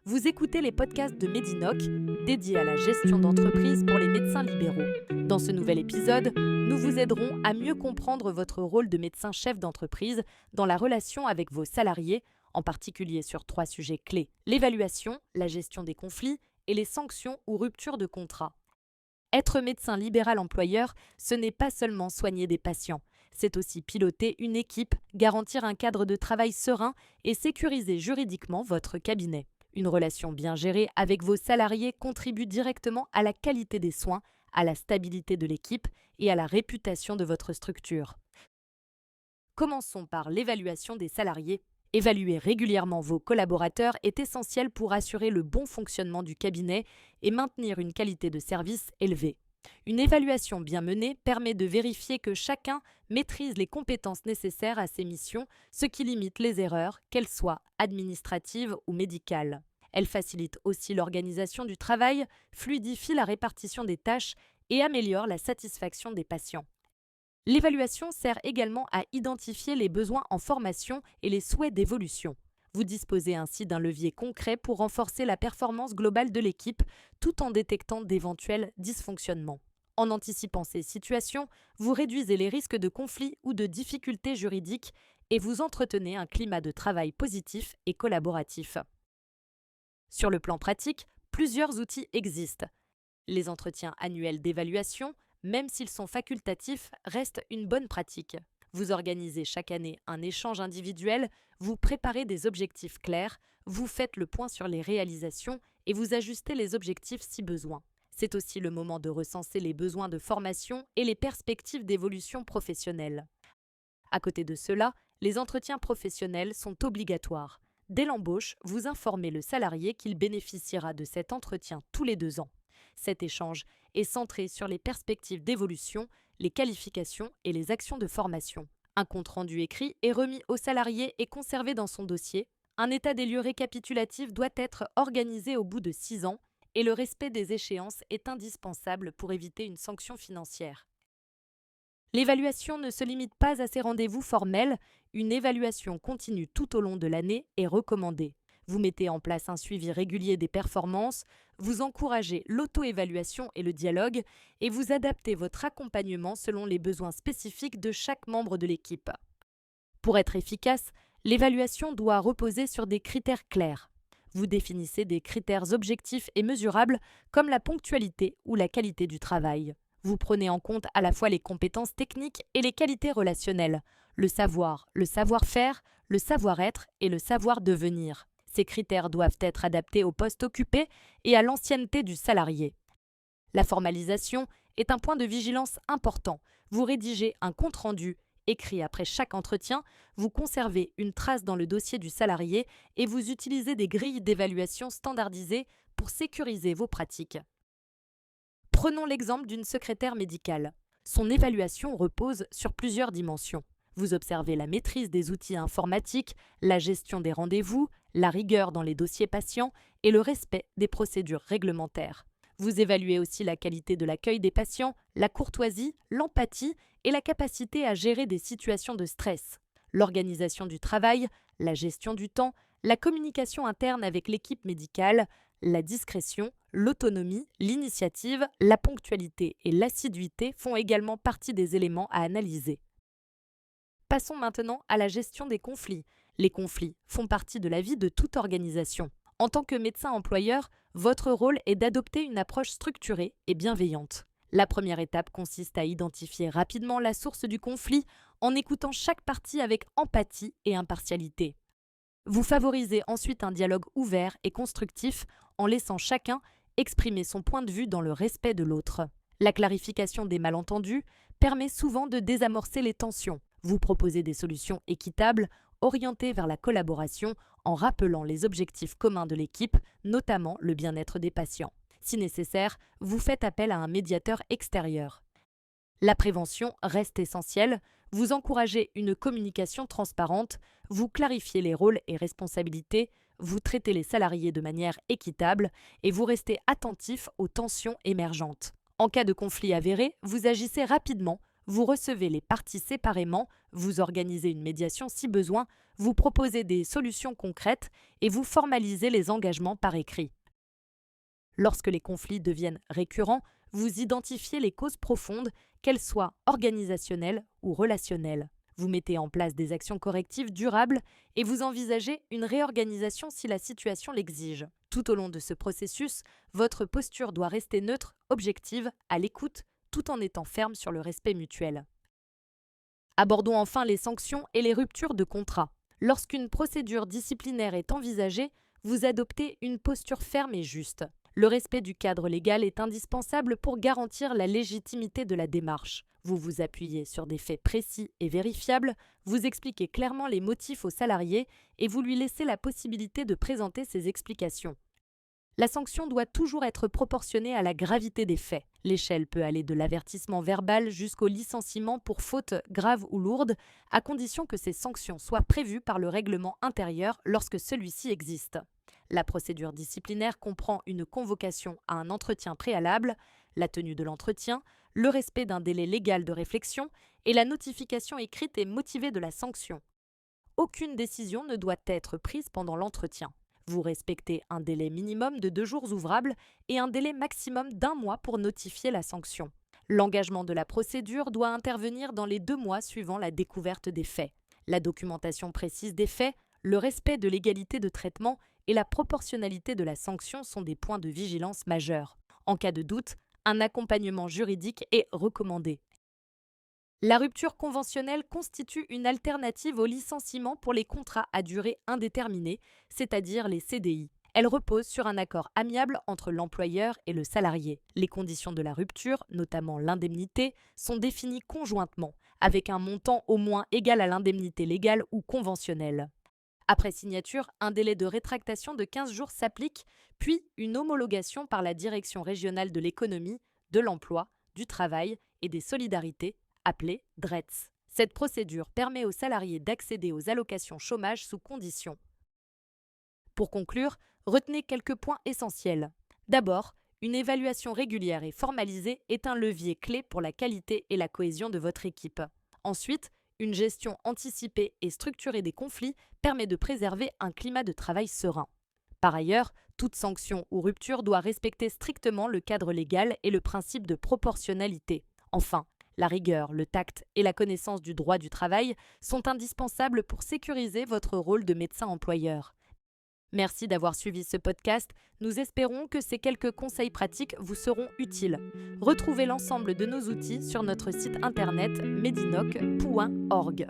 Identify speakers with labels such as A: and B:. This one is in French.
A: Vous écoutez les podcasts de Medinoc, dédiés à la gestion d'entreprise pour les médecins libéraux. Dans ce nouvel épisode, nous vous aiderons à mieux comprendre votre rôle de médecin chef d'entreprise dans la relation avec vos salariés, en particulier sur 3 sujets clés: l'évaluation, la gestion des conflits et les sanctions ou ruptures de contrat. Être médecin libéral employeur, ce n'est pas seulement soigner des patients, c'est aussi piloter une équipe, garantir un cadre de travail serein et sécuriser juridiquement votre cabinet. Une relation bien gérée avec vos salariés contribue directement à la qualité des soins, à la stabilité de l'équipe et à la réputation de votre structure. Commençons par l'évaluation des salariés. Évaluer régulièrement vos collaborateurs est essentiel pour assurer le bon fonctionnement du cabinet et maintenir une qualité de service élevée. Une évaluation bien menée permet de vérifier que chacun maîtrise les compétences nécessaires à ses missions, ce qui limite les erreurs, qu'elles soient administratives ou médicales. Elle facilite aussi l'organisation du travail, fluidifie la répartition des tâches et améliore la satisfaction des patients. L'évaluation sert également à identifier les besoins en formation et les souhaits d'évolution. Vous disposez ainsi d'un levier concret pour renforcer la performance globale de l'équipe tout en détectant d'éventuels dysfonctionnements. En anticipant ces situations, vous réduisez les risques de conflits ou de difficultés juridiques et vous entretenez un climat de travail positif et collaboratif. Sur le plan pratique, plusieurs outils existent. Les entretiens annuels d'évaluation, même s'ils sont facultatifs, restent une bonne pratique. Vous organisez chaque année un échange individuel, vous préparez des objectifs clairs, vous faites le point sur les réalisations et vous ajustez les objectifs si besoin. C'est aussi le moment de recenser les besoins de formation et les perspectives d'évolution professionnelle. À côté de cela, les entretiens professionnels sont obligatoires. Dès l'embauche, vous informez le salarié qu'il bénéficiera de cet entretien tous les 2 ans. Cet échange est centré sur les perspectives d'évolution, les qualifications et les actions de formation. Un compte-rendu écrit est remis au salarié et conservé dans son dossier. Un état des lieux récapitulatif doit être organisé au bout de 6 ans et le respect des échéances est indispensable pour éviter une sanction financière. L'évaluation ne se limite pas à ces rendez-vous formels, une évaluation continue tout au long de l'année est recommandée. Vous mettez en place un suivi régulier des performances, vous encouragez l'auto-évaluation et le dialogue, et vous adaptez votre accompagnement selon les besoins spécifiques de chaque membre de l'équipe. Pour être efficace, l'évaluation doit reposer sur des critères clairs. Vous définissez des critères objectifs et mesurables comme la ponctualité ou la qualité du travail. Vous prenez en compte à la fois les compétences techniques et les qualités relationnelles, le savoir, le savoir-faire, le savoir-être et le savoir-devenir. Ces critères doivent être adaptés au poste occupé et à l'ancienneté du salarié. La formalisation est un point de vigilance important. Vous rédigez un compte-rendu écrit après chaque entretien, vous conservez une trace dans le dossier du salarié et vous utilisez des grilles d'évaluation standardisées pour sécuriser vos pratiques. Prenons l'exemple d'une secrétaire médicale. Son évaluation repose sur plusieurs dimensions. Vous observez la maîtrise des outils informatiques, la gestion des rendez-vous, la rigueur dans les dossiers patients et le respect des procédures réglementaires. Vous évaluez aussi la qualité de l'accueil des patients, la courtoisie, l'empathie et la capacité à gérer des situations de stress. L'organisation du travail, la gestion du temps, la communication interne avec l'équipe médicale, la discrétion, l'autonomie, l'initiative, la ponctualité et l'assiduité font également partie des éléments à analyser. Passons maintenant à la gestion des conflits. Les conflits font partie de la vie de toute organisation. En tant que médecin employeur, votre rôle est d'adopter une approche structurée et bienveillante. La première étape consiste à identifier rapidement la source du conflit en écoutant chaque partie avec empathie et impartialité. Vous favorisez ensuite un dialogue ouvert et constructif en laissant chacun exprimer son point de vue dans le respect de l'autre. La clarification des malentendus permet souvent de désamorcer les tensions. Vous proposez des solutions équitables, orientées vers la collaboration en rappelant les objectifs communs de l'équipe, notamment le bien-être des patients. Si nécessaire, vous faites appel à un médiateur extérieur. La prévention reste essentielle, vous encouragez une communication transparente, vous clarifiez les rôles et responsabilités, vous traitez les salariés de manière équitable et vous restez attentif aux tensions émergentes. En cas de conflit avéré, vous agissez rapidement, Vous recevez les parties séparément, vous organisez une médiation si besoin, vous proposez des solutions concrètes et vous formalisez les engagements par écrit. Lorsque les conflits deviennent récurrents, vous identifiez les causes profondes, qu'elles soient organisationnelles ou relationnelles. Vous mettez en place des actions correctives durables et vous envisagez une réorganisation si la situation l'exige. Tout au long de ce processus, votre posture doit rester neutre, objective, à l'écoute, tout en étant ferme sur le respect mutuel. Abordons enfin les sanctions et les ruptures de contrat. Lorsqu'une procédure disciplinaire est envisagée, vous adoptez une posture ferme et juste. Le respect du cadre légal est indispensable pour garantir la légitimité de la démarche. Vous vous appuyez sur des faits précis et vérifiables, vous expliquez clairement les motifs au salarié et vous lui laissez la possibilité de présenter ses explications. La sanction doit toujours être proportionnée à la gravité des faits. L'échelle peut aller de l'avertissement verbal jusqu'au licenciement pour faute grave ou lourde, à condition que ces sanctions soient prévues par le règlement intérieur lorsque celui-ci existe. La procédure disciplinaire comprend une convocation à un entretien préalable, la tenue de l'entretien, le respect d'un délai légal de réflexion et la notification écrite et motivée de la sanction. Aucune décision ne doit être prise pendant l'entretien. Vous respectez un délai minimum de 2 jours ouvrables et un délai maximum d'1 mois pour notifier la sanction. L'engagement de la procédure doit intervenir dans les 2 mois suivant la découverte des faits. La documentation précise des faits, le respect de l'égalité de traitement et la proportionnalité de la sanction sont des points de vigilance majeurs. En cas de doute, un accompagnement juridique est recommandé. La rupture conventionnelle constitue une alternative au licenciement pour les contrats à durée indéterminée, c'est-à-dire les CDI. Elle repose sur un accord amiable entre l'employeur et le salarié. Les conditions de la rupture, notamment l'indemnité, sont définies conjointement, avec un montant au moins égal à l'indemnité légale ou conventionnelle. Après signature, un délai de rétractation de 15 jours s'applique, puis une homologation par la Direction régionale de l'économie, de l'emploi, du travail et des solidarités, appelée DRETS. Cette procédure permet aux salariés d'accéder aux allocations chômage sous conditions. Pour conclure, retenez quelques points essentiels. D'abord, une évaluation régulière et formalisée est un levier clé pour la qualité et la cohésion de votre équipe. Ensuite, une gestion anticipée et structurée des conflits permet de préserver un climat de travail serein. Par ailleurs, toute sanction ou rupture doit respecter strictement le cadre légal et le principe de proportionnalité. Enfin, la rigueur, le tact et la connaissance du droit du travail sont indispensables pour sécuriser votre rôle de médecin-employeur. Merci d'avoir suivi ce podcast. Nous espérons que ces quelques conseils pratiques vous seront utiles. Retrouvez l'ensemble de nos outils sur notre site internet medinoc.org.